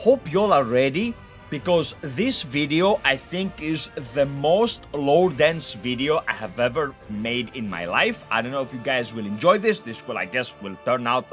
hope y'all are ready, because this video I think is the most lore dense video I have ever made in my life. I don't know if you guys will enjoy this. This will, I guess, will turn out,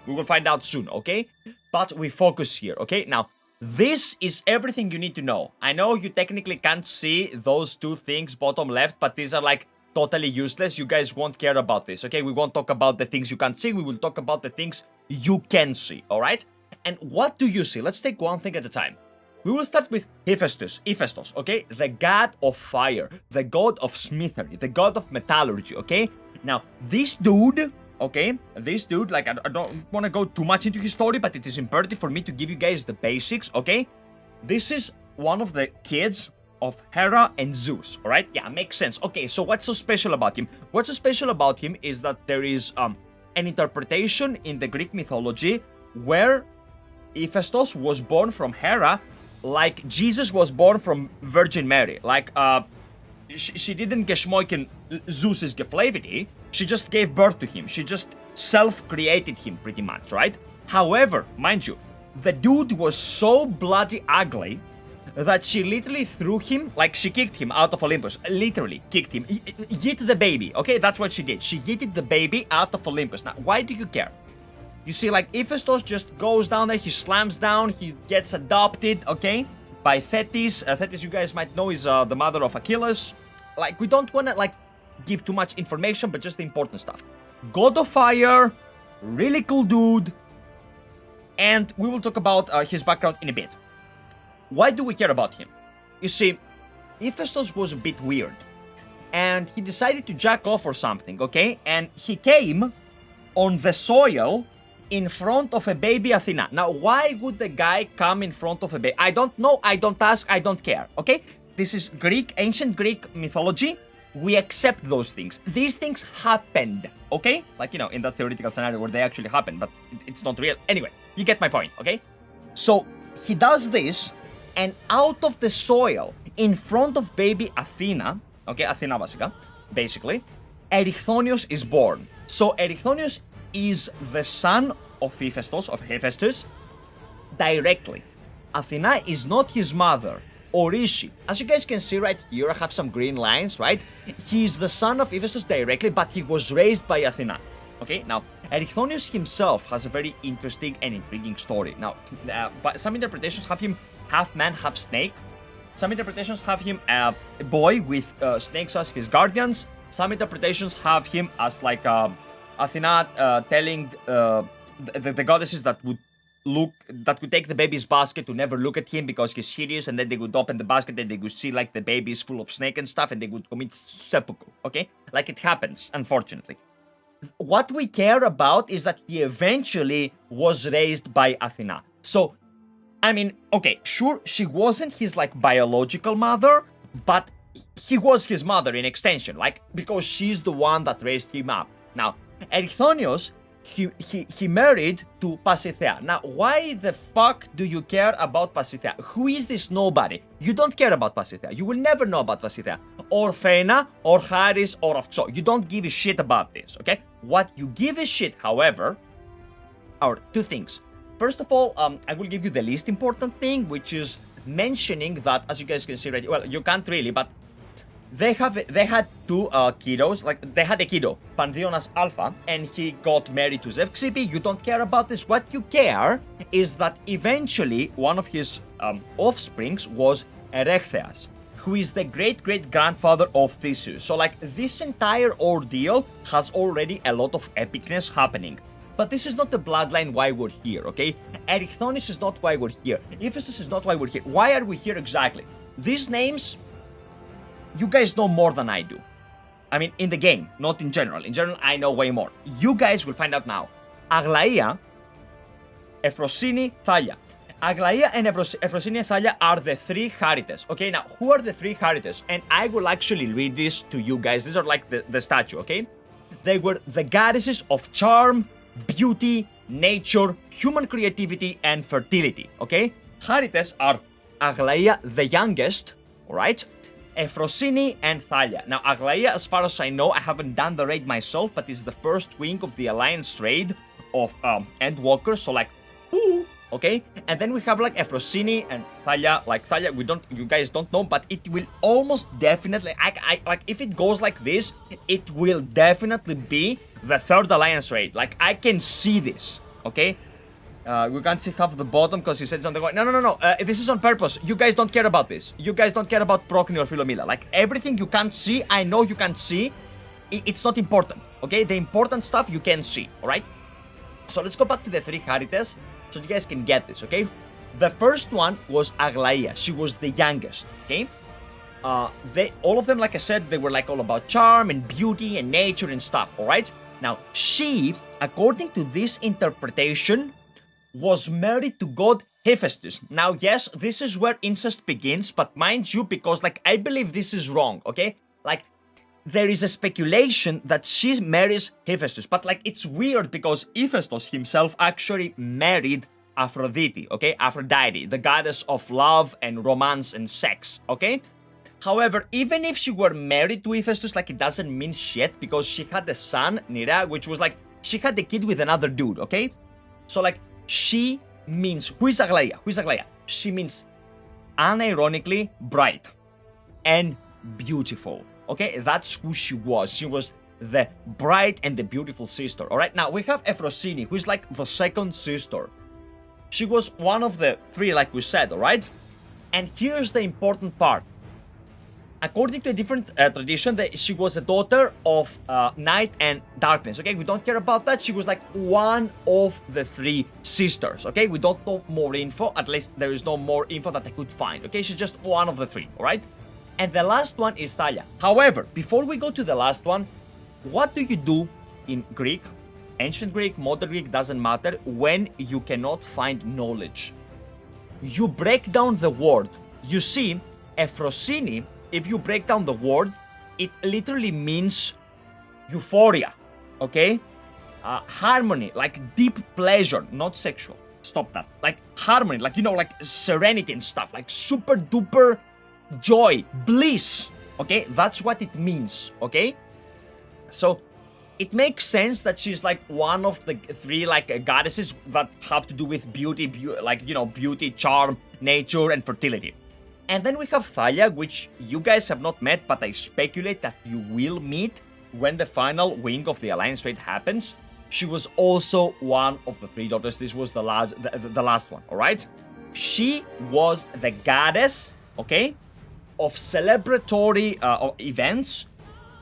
we will find out soon, okay? But we focus here, okay? Now, this is everything you need to know. I know you technically can't see those two things bottom left, but these are like totally useless. You guys won't care about this, okay? We won't talk about the things you can't see. We will talk about the things you can see, alright? And what do you see? Let's take one thing at a time. We will start with Hephaistos, okay? The god of fire, the god of smithery, the god of metallurgy, okay? Now, this dude, okay? This dude, like, I don't want to go too much into his story, but it is imperative for me to give you guys the basics, okay? This is one of the kids of Hera and Zeus, alright? Yeah, makes sense. Okay, so what's so special about him? What's so special about him is that there is an interpretation in the Greek mythology where Hephaistos was born from Hera like Jesus was born from Virgin Mary. Like, she didn't geschmoiken Zeus's geflavity, she just gave birth to him. She just self-created him, pretty much, right? However, mind you, the dude was so bloody ugly that she literally threw him, like she kicked him out of Olympus. Literally kicked him. Yeet the baby, okay? That's what she did. She yeeted the baby out of Olympus. Now, why do you care? You see, like, Hephaistos just goes down there, he slams down, he gets adopted, okay? By Thetis. Thetis, you guys might know, is the mother of Achilles. Like, we don't want to, like, give too much information, but just the important stuff. God of Fire, really cool dude, and we will talk about his background in a bit. Why do we care about him? You see, Hephaistos was a bit weird, and he decided to jack off or something, okay? And he came on the soil in front of a baby Athena. Now, why would the guy come in front of a baby? I don't know, I don't ask, I don't care, okay? This is Greek, ancient Greek mythology. We accept those things. These things happened, okay? Like, you know, in that theoretical scenario where they actually happened, but it's not real. Anyway, you get my point, okay? So, he does this, and out of the soil, in front of baby Athena, okay, Athena Vasika, basically, Erichthonios is born. So, Erichthonios is the son of Hephaistos, directly. Athena is not his mother, or is she? As you guys can see right here, I have some green lines, right? He is the son of Hephaistos directly, but he was raised by Athena. Okay, now, Erichthonios himself has a very interesting and intriguing story. Now, but some interpretations have him half man, half snake. Some interpretations have him a boy with snakes as his guardians. Some interpretations have him as like Athena telling the goddesses that would take the baby's basket to never look at him because he's hideous, and then they would open the basket and they would see like the baby is full of snake and stuff, and they would commit seppuku, okay? Like, it happens, unfortunately. What we care about is that he eventually was raised by Athena. So, I mean, okay, sure, she wasn't his like biological mother, but he was his mother in extension, like, because she's the one that raised him up. Now, Erichthonios, he married to Pasithea. Now, why the fuck do you care about Pasithea? Who is this nobody? You don't care about Pasithea. You will never know about Pasithea. Or Phena, or Charis, or Αυξώ. You don't give a shit about this, okay? What you give a shit, however, are two things. First of all, I will give you the least important thing, which is mentioning that, as you guys can see right here, well, you can't really, but they had two kiddos, like, they had a kiddo, Pandaemonium Alpha, and he got married to FFXIV. You don't care about this. What you care is that eventually one of his offsprings was Erechthonios, who is the great-great-grandfather of Theseus. So, like, this entire ordeal has already a lot of epicness happening. But this is not the bloodline why we're here, okay? Erichthonios is not why we're here. Hephaistos is not why we're here. Why are we here exactly? These names, you guys know more than I do. I mean, in the game, not in general. In general, I know way more. You guys will find out now. Aglaia, Euphrosyne, Thaleia. Aglaia and Euphrosyne and Thaleia are the three Charites. Okay, now, who are the three Charites? And I will actually read this to you guys. These are like the statue, okay? They were the goddesses of charm, beauty, nature, human creativity, and fertility, okay? Charites are Aglaia, the youngest, alright? Euphrosyne and Thaleia. Now, Aglaia, as far as I know, I haven't done the raid myself, but is the first wing of the Alliance raid of Endwalkers, so like, ooh, okay? And then we have like Euphrosyne and Thaleia. Like Thaleia, you guys don't know, but it will almost definitely, like if it goes like this, it will definitely be the third alliance raid. Like I can see this, okay? We can't see half the bottom because he said something. No. This is on purpose. You guys don't care about this. You guys don't care about Procne or Philomela. Like everything you can't see, I know you can't see. It's not important, okay? The important stuff you can see, alright? So let's go back to the three Charites so you guys can get this, okay? The first one was Aglaia. She was the youngest, okay? All of them, like I said, they were like all about charm and beauty and nature and stuff, alright? Now, she, according to this interpretation, was married to god Hephaistos. Now, yes, this is where incest begins, but mind you, because like I believe this is wrong, okay? Like, there is a speculation that she marries Hephaistos, but like it's weird because Ήφαιστος himself actually married Aphrodite, okay? Aphrodite, the goddess of love and romance and sex, okay? However, even if she were married to Ήφαιστος, like it doesn't mean shit because she had a son, Nira, which was like, she had a kid with another dude, okay? So like, she means, who is Aglaia? Who is Aglaia? She means unironically bright and beautiful. Okay, that's who she was. She was the bright and the beautiful sister. Alright, now we have Euphrosyne, who is like the second sister. She was one of the three, like we said, alright? And here's the important part. According to a different tradition, she was a daughter of night and darkness. Okay, we don't care about that. She was like one of the three sisters. Okay, we don't know more info. At least there is no more info that I could find. Okay, she's just one of the three, alright? And the last one is Thaleia. However, before we go to the last one, what do you do in Greek, ancient Greek, modern Greek, doesn't matter, when you cannot find knowledge? You break down the word. You see, Euphrosyne, if you break down the word, it literally means euphoria, okay? Harmony, like deep pleasure, not sexual. Stop that. Like harmony, like, you know, like serenity and stuff, like super duper joy, bliss, okay? That's what it means, okay? So it makes sense that she's like one of the three like goddesses that have to do with beauty, like, you know, beauty, charm, nature, and fertility. And then we have Thaleia, which you guys have not met, but I speculate that you will meet when the final wing of the Alliance raid happens. She was also one of the three daughters. This was the last one, alright? She was the goddess, okay, of celebratory events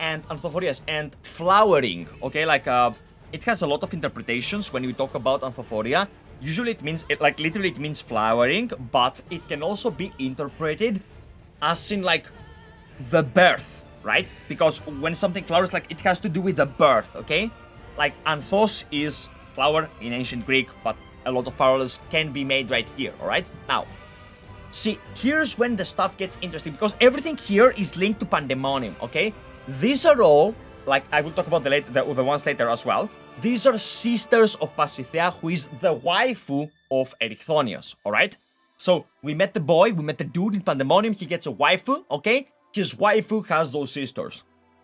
and anthophoreas and flowering, okay? Like, it has a lot of interpretations when we talk about anthophoria. Usually it means, literally it means flowering, but it can also be interpreted as in like the birth, right? Because when something flowers, like it has to do with the birth, okay? Like anthos is flower in ancient Greek, but a lot of parallels can be made right here, alright? Now, see, here's when the stuff gets interesting, because everything here is linked to Pandaemonium, okay? These are all, like I will talk about the ones later as well. These are sisters of Pasithea, who is the waifu of Erichthonios, alright? So, we met the boy, we met the dude in Pandaemonium, he gets a waifu, okay? His waifu has those sisters.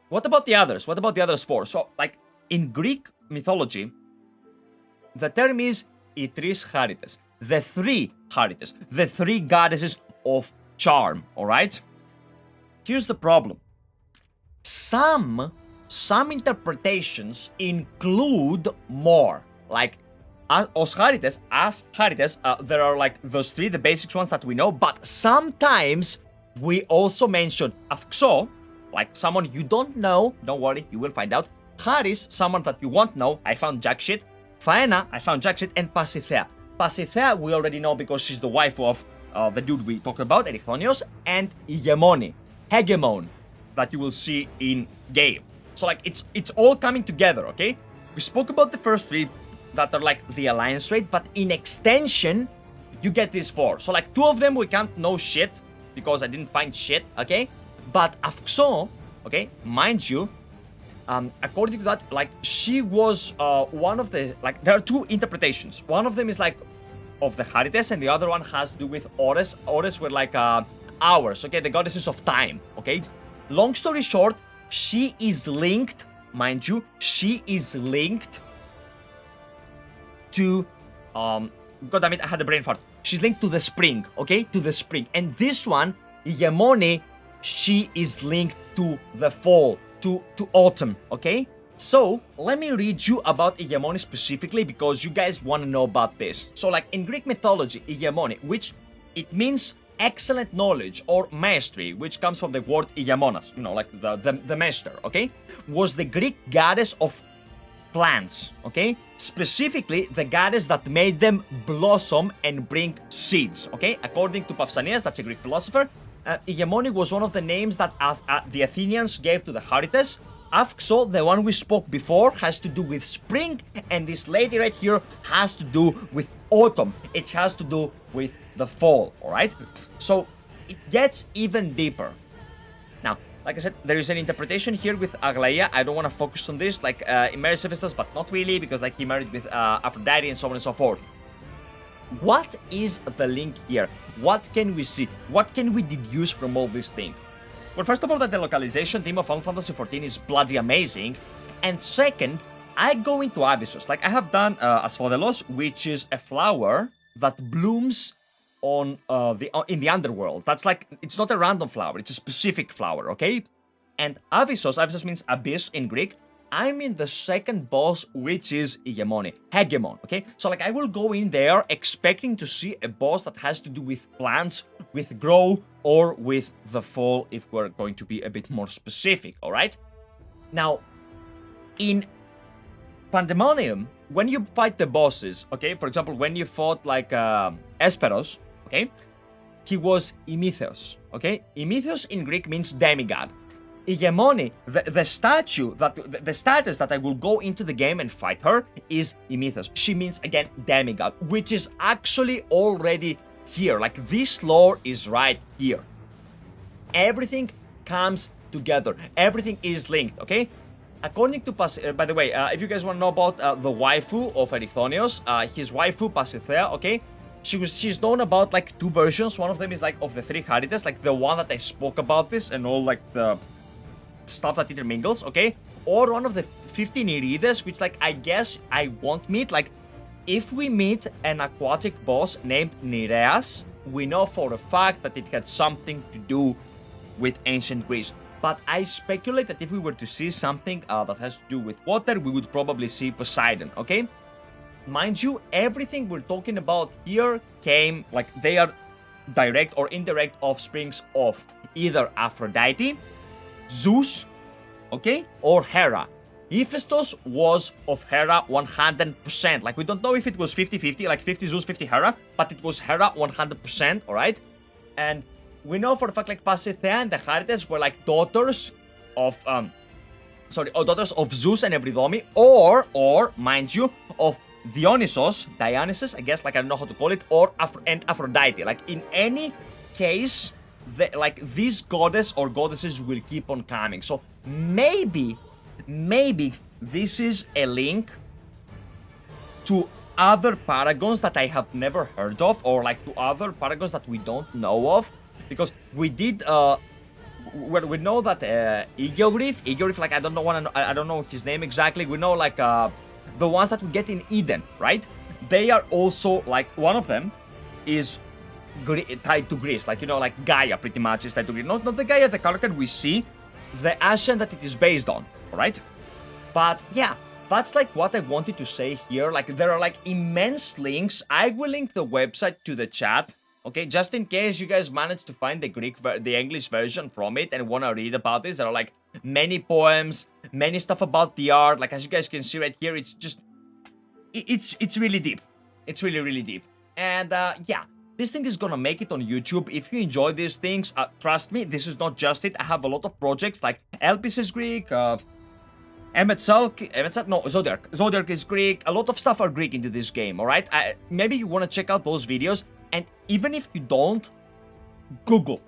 What about the others? What about the other four? So, like, in Greek mythology, the term is οι τρεις Charites. The three Charites. The three goddesses of charm, alright? Here's the problem. Some interpretations include more. Like, as Charites, there are like those three, the basic ones that we know, but sometimes we also mention Αυξώ, like someone you don't know, don't worry, you will find out. Charis, someone that you won't know, I found jack shit. Phaena, I found jack shit, and Pasithea. Pasithea, we already know because she's the wife of the dude we talked about, Erichthonios, and Ηγεμόνη, Hegemone, that you will see in game. So like it's all coming together, okay? We spoke about the first three that are like the alliance raid, but in extension, you get these four. So like two of them we can't know shit because I didn't find shit, okay? But Αυξώ, okay, mind you, according to that, like she was one of the, like there are two interpretations. One of them is like of the Charites, and the other one has to do with Ores. Ores were like hours, okay, the goddesses of time, okay? Long story short, she is linked, mind you, she is linked to God damn it, I had a brain fart. She's linked to the spring, okay? To the spring. And this one, Ηγεμόνη, she is linked to the fall, to autumn, okay? So, let me read you about Ηγεμόνη specifically because you guys want to know about this. So, like, in Greek mythology, Ηγεμόνη, which it means excellent knowledge or mastery, which comes from the word Ηγεμόνας, you know, like the master, okay? Was the Greek goddess of plants, okay? Specifically, the goddess that made them blossom and bring seeds, okay? According to Pausanias, that's a Greek philosopher, Ηγεμόνη was one of the names that the Athenians gave to the Charites. Αυξώ, the one we spoke before, has to do with spring, and this lady right here has to do with autumn. It has to do with the fall, alright? So, it gets even deeper. Now, like I said, there is an interpretation here with Aglaia. I don't want to focus on this, like, he married Hephaistos, but not really, because, like, he married with Aphrodite and so on and so forth. What is the link here? What can we see? What can we deduce from all this thing? Well, first of all, that the localization theme of Final Fantasy XIV is bloody amazing. And second, I go into Hephaistos. Like, I have done Asphodelos, which is a flower that blooms on in the underworld. That's like, it's not a random flower, it's a specific flower, okay? And Hephaistos means abyss in Greek. I'm in the second boss, which is Ηγεμόνη, Hegemone, okay? So, like, I will go in there expecting to see a boss that has to do with plants, with grow, or with the fall, if we're going to be a bit more specific, alright? Now, in Pandaemonium, when you fight the bosses, okay? For example, when you fought, like, Hesperos, okay? He was Ημίθεος, okay? Ημίθεos in Greek means Demi-God. Ηγεμόνη, the status that I will go into the game and fight her is Ημίθεος. She means, again, Demi-God, which is actually already here. Like, this lore is right here. Everything comes together. Everything is linked, okay? According to by the way, if you guys want to know about the waifu of Erichthonios, his waifu Pasithea, okay? She's known about, like, two versions. One of them is, like, of the three Charites, like the one that I spoke about this and all, like, the stuff that intermingles, okay? Or one of the 15 Irides, which, like, I guess I won't meet. Like, if we meet an aquatic boss named Nereas, we know for a fact that it had something to do with ancient Greece. But I speculate that if we were to see something that has to do with water, we would probably see Poseidon, okay? Mind you, everything we're talking about here came, like, they are direct or indirect offsprings of either Aphrodite, Zeus, okay, or Hera. Hephaistos was of Hera 100%. Like, we don't know if it was 50-50, like 50 Zeus, 50 Hera, but it was Hera 100%, alright? And we know for a fact, like, Pasithea and the Charites were, like, daughters of, daughters of Zeus and Evridome, or, mind you, of Dionysos, I guess, like, I don't know how to call it, and Aphrodite. Like, in any case, these goddess or goddesses will keep on coming. So maybe this is a link to other paragons that I have never heard of, or, like, to other paragons that we don't know of, because we did we know that Igorif, like, I don't know his name exactly. We know, like, the ones that we get in Eden, right? They are also, like, one of them is tied to Greece, like, you know, like Gaia pretty much is tied to Greece. Not the Gaia, the character we see, the Ashen that it is based on, alright? But yeah, that's, like, what I wanted to say here. Like, there are, like, immense links. I will link the website to the chat, okay? Just in case you guys manage to find the English version from it and want to read about this. There are, like, many poems, many stuff about the art. Like, as you guys can see right here, it's just, it's really deep. It's really, really deep. And yeah. This thing is gonna make it on YouTube. If you enjoy these things, trust me, this is not just it. I have a lot of projects, like Elpis is Greek, Zodiac is Greek. A lot of stuff are Greek into this game, alright? Maybe you wanna check out those videos, and even if you don't, Google.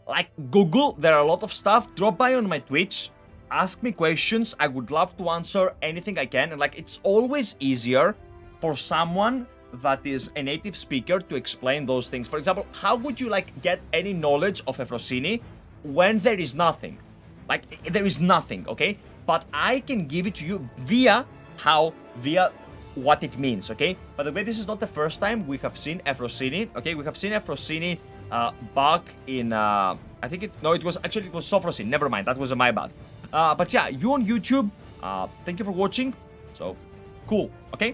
Like, Google, there are a lot of stuff. Drop by on my Twitch, ask me questions. I would love to answer anything I can. And, like, it's always easier for someone that is a native speaker to explain those things. For example, how would you, like, get any knowledge of Euphrosyne when there is nothing? Like, there is nothing, okay? But I can give it to you via what it means, okay? By the way, this is not the first time we have seen Euphrosyne, okay? We have seen Euphrosyne back in, I think it was Sophrosyne, never mind, that was my bad. But yeah, you on YouTube, thank you for watching, so cool, okay?